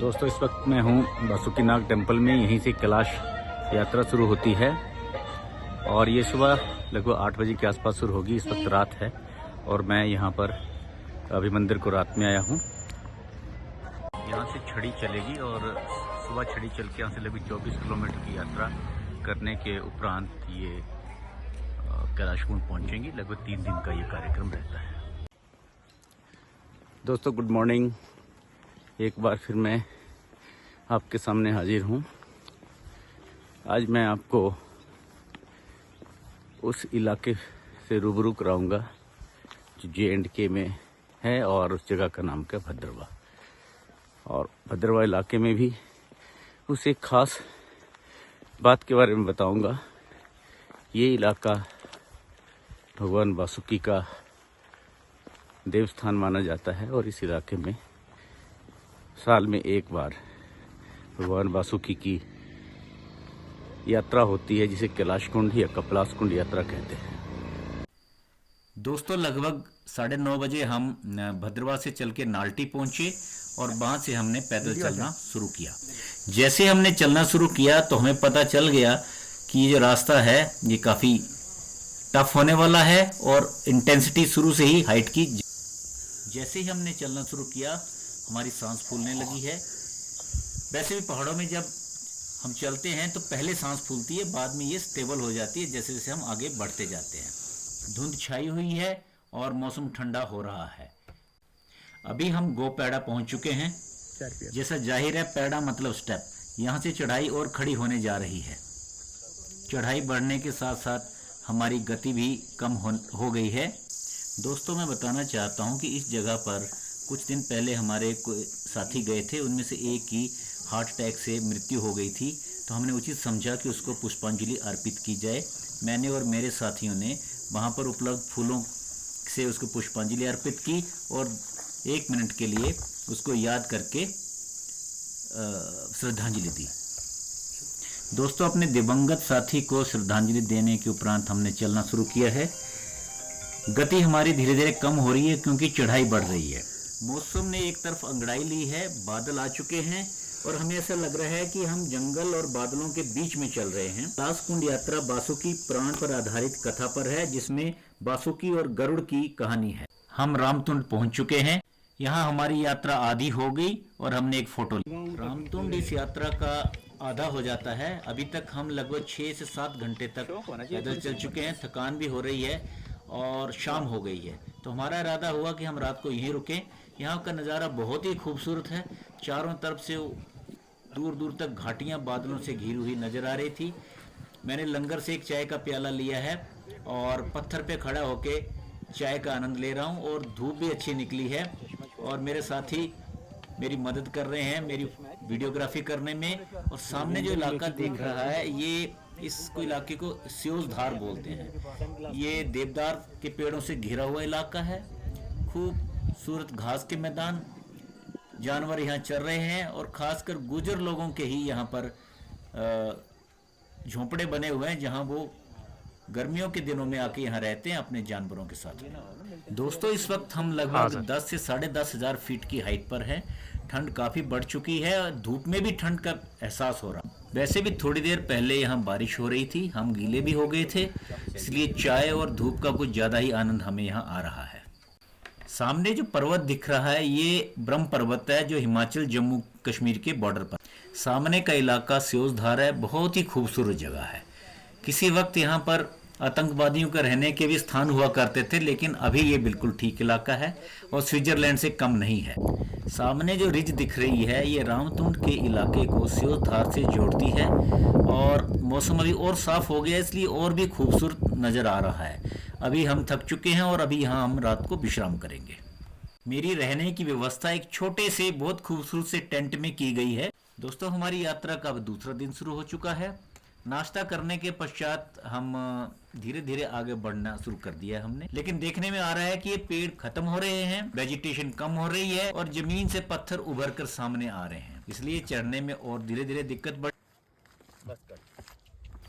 दोस्तों, इस वक्त मैं हूँ बासुकीनाग टेम्पल में। यहीं से कैलाश यात्रा शुरू होती है और ये सुबह लगभग 8 बजे के आसपास शुरू होगी। इस वक्त रात है और मैं यहाँ पर अभी मंदिर को रात में आया हूँ। यहाँ से छड़ी चलेगी और सुबह छड़ी चल के यहाँ से लगभग 24 किलोमीटर की यात्रा करने के उपरांत ये कैलाश कुंड पहुँचेंगी। लगभग 3 दिन का ये कार्यक्रम रहता है। दोस्तों, गुड मॉर्निंग। एक बार फिर मैं आपके सामने हाजिर हूँ। आज मैं आपको उस इलाके से रूबरू कराऊंगा जो J&K में है और उस जगह का नाम क्या भद्रवा। और भद्रवा इलाके में भी उस एक ख़ास बात के बारे में बताऊंगा। ये इलाका भगवान वासुकी का देवस्थान माना जाता है और इस इलाके में साल में एक बार भगवान वासुकी की यात्रा होती है, जिसे कैलाश कुंड या कपिलास कुंड यात्रा कहते हैं। दोस्तों, लगभग 9:30 बजे हम भद्रवा से चल के नाल्टी पहुंचे और वहां से हमने पैदल चलना शुरू किया। जैसे हमने चलना शुरू किया तो हमें पता चल गया कि ये जो रास्ता है ये काफ़ी टफ होने वाला है और इंटेंसिटी शुरू से ही हाइट की। जैसे ही हमने चलना शुरू किया हमारी सांस फूलने लगी है। वैसे भी पहाड़ों में जब हम चलते हैं तो पहले सांस फूलती है, बाद में ये स्टेबल हो जाती है जैसे जैसे हम आगे बढ़ते जाते हैं। धुंध छाई हुई है और मौसम ठंडा हो रहा है। अभी हम गोपेड़ा पहुंच चुके हैं। जैसा जाहिर है, पैड़ा मतलब स्टेप। यहाँ से चढ़ाई और खड़ी होने जा रही है। चढ़ाई बढ़ने के साथ साथ हमारी गति भी कम हो गई है। दोस्तों, मैं बताना चाहता हूँ कि इस जगह पर कुछ दिन पहले हमारे कोई साथी गए थे, उनमें से एक की हार्ट अटैक से मृत्यु हो गई थी। तो हमने उचित समझा कि उसको पुष्पांजलि अर्पित की जाए। मैंने और मेरे साथियों ने वहाँ पर उपलब्ध फूलों से उसको पुष्पांजलि अर्पित की और 1 मिनट के लिए उसको याद करके श्रद्धांजलि दी। दोस्तों, अपने दिवंगत साथी को श्रद्धांजलि देने के उपरांत हमने चलना शुरू किया है। गति हमारी धीरे धीरे कम हो रही है क्योंकि चढ़ाई बढ़ रही है। मौसम ने एक तरफ अंगड़ाई ली है, बादल आ चुके हैं और हमें ऐसा लग रहा है कि हम जंगल और बादलों के बीच में चल रहे हैं। कैलाश कुंड यात्रा वासुकी पुराण पर आधारित कथा पर है, जिसमें वासुकी और गरुड़ की कहानी है। हम रामतुंड पहुंच चुके हैं। यहाँ हमारी यात्रा आधी हो गई और हमने एक फोटो ली। रामतुंड इस यात्रा का आधा हो जाता है। अभी तक हम लगभग 6 से 7 घंटे तक पैदल चल चुके हैं। थकान भी हो रही है और शाम हो गई है, तो हमारा इरादा हुआ कि हम रात को यहीं रुकें। यहाँ का नज़ारा बहुत ही खूबसूरत है। चारों तरफ से दूर दूर तक घाटियाँ बादलों से घिरी हुई नज़र आ रही थी। मैंने लंगर से एक चाय का प्याला लिया है और पत्थर पे खड़ा होके चाय का आनंद ले रहा हूँ। और धूप भी अच्छी निकली है और मेरे साथी मेरी मदद कर रहे हैं मेरी वीडियोग्राफी करने में। और सामने जो इलाका देख रहा है, ये इसको इलाके को स्योजधार बोलते हैं। ये देवदार के पेड़ों से घिरा हुआ इलाका है। खूबसूरत घास के मैदान, जानवर यहाँ चर रहे हैं और खासकर गुजर लोगों के ही यहाँ पर झोंपड़े बने हुए हैं, जहाँ वो गर्मियों के दिनों में आके यहाँ रहते हैं अपने जानवरों के साथ। दोस्तों, इस वक्त हम लगभग 10 से 10.5 हज़ार फीट की हाइट पर हैं। ठंड काफ़ी बढ़ चुकी है और धूप में भी ठंड का एहसास हो रहा। वैसे भी थोड़ी देर पहले यहाँ बारिश हो रही थी, हम गीले भी हो गए थे, इसलिए चाय और धूप का कुछ ज़्यादा ही आनंद हमें यहाँ आ रहा है। सामने जो पर्वत दिख रहा है ये ब्रह्म पर्वत है, जो हिमाचल जम्मू कश्मीर के बॉर्डर पर। सामने का इलाका स्योजधार है, बहुत ही खूबसूरत जगह है। किसी वक्त यहाँ पर आतंकवादियों का रहने के भी स्थान हुआ करते थे, लेकिन अभी ये बिल्कुल ठीक इलाका है और स्विट्जरलैंड से कम नहीं है। सामने जो रिज दिख रही है ये रामतुंड के इलाके को स्योजधार से जोड़ती है और मौसम अभी और साफ हो गया, इसलिए और भी खूबसूरत नज़र आ रहा है। अभी हम थक चुके हैं और अभी यहाँ हम रात को विश्राम करेंगे। मेरी रहने की व्यवस्था एक छोटे से बहुत खूबसूरत से टेंट में की गई है। दोस्तों, हमारी यात्रा का अब दूसरा दिन शुरू हो चुका है। नाश्ता करने के पश्चात हम धीरे धीरे आगे बढ़ना शुरू कर दिया है हमने, लेकिन देखने में आ रहा है कि ये पेड़ खत्म हो रहे हैं, वेजिटेशन कम हो रही है और जमीन से पत्थर उभर कर सामने आ रहे हैं, इसलिए चढ़ने में और धीरे धीरे दिक्कत बढ़।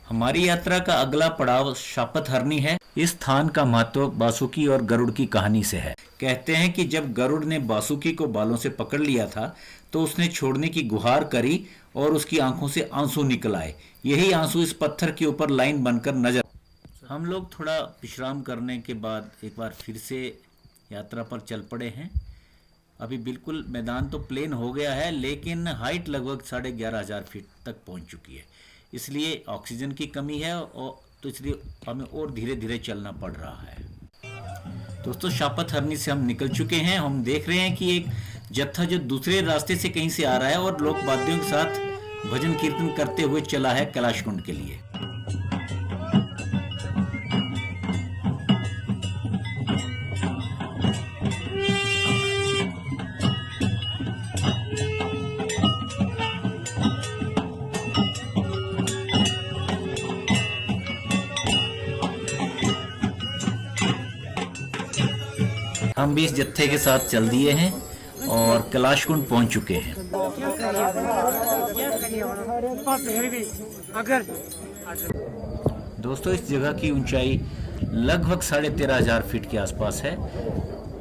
हमारी यात्रा का अगला पड़ाव शापथरनी है। इस स्थान का महत्व बासुकी और गरुड़ की कहानी से है। कहते हैं कि जब गरुड़ ने बासुकी को बालों से पकड़ लिया था तो उसने छोड़ने की गुहार करी और उसकी आंखों से आंसू निकल आए। यही आंसू इस पत्थर के ऊपर लाइन बनकर नजर। हम लोग थोड़ा विश्राम करने के बाद एक बार फिर से यात्रा पर चल पड़े हैं। अभी बिल्कुल मैदान तो प्लेन हो गया है, लेकिन हाइट लगभग 11,500 फीट तक पहुंच चुकी है। इसलिए ऑक्सीजन की कमी है और तो इसलिए हमें और धीरे धीरे चलना पड़ रहा है। दोस्तों, शापथरनी से हम निकल चुके हैं। हम देख रहे हैं कि एक जत्था जो दूसरे रास्ते से कहीं से आ रहा है और लोक वाद्यों के साथ भजन कीर्तन करते हुए चला है कैलाश कुंड के लिए। हम भी इस जत्थे के साथ चल दिए हैं और कैलाश कुंड पहुंच चुके हैं। दोस्तों, इस जगह की ऊंचाई लगभग 13,500 फीट के आसपास है।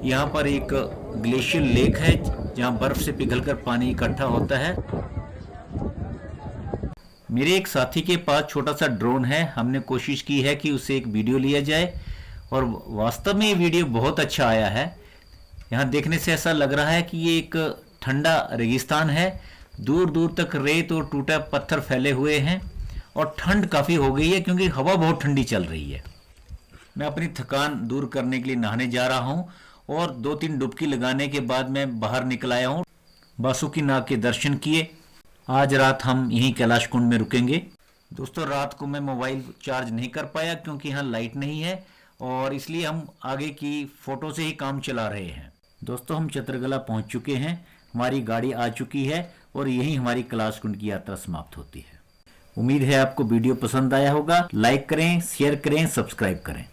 यहाँ पर एक ग्लेशियर लेक है जहाँ बर्फ से पिघलकर पानी इकट्ठा होता है। मेरे एक साथी के पास छोटा सा ड्रोन है। हमने कोशिश की है कि उसे एक वीडियो लिया जाए और वास्तव में ये वीडियो बहुत अच्छा आया है। यहाँ देखने से ऐसा लग रहा है कि ये एक ठंडा रेगिस्तान है। दूर दूर तक रेत और टूटा पत्थर फैले हुए हैं और ठंड काफ़ी हो गई है क्योंकि हवा बहुत ठंडी चल रही है। मैं अपनी थकान दूर करने के लिए नहाने जा रहा हूँ और 2-3 डुबकी लगाने के बाद मैं बाहर निकल आया हूँ। बासुकीनाग के दर्शन किए। आज रात हम यहीं कैलाश कुंड में रुकेंगे। दोस्तों, रात को मैं मोबाइल चार्ज नहीं कर पाया क्योंकि यहाँ लाइट नहीं है और इसलिए हम आगे की फोटो से ही काम चला रहे हैं। दोस्तों, हम चित्रकला पहुंच चुके हैं। हमारी गाड़ी आ चुकी है और यहीं हमारी कैलाश कुंड की यात्रा समाप्त होती है। उम्मीद है आपको वीडियो पसंद आया होगा। लाइक करें, शेयर करें, सब्सक्राइब करें।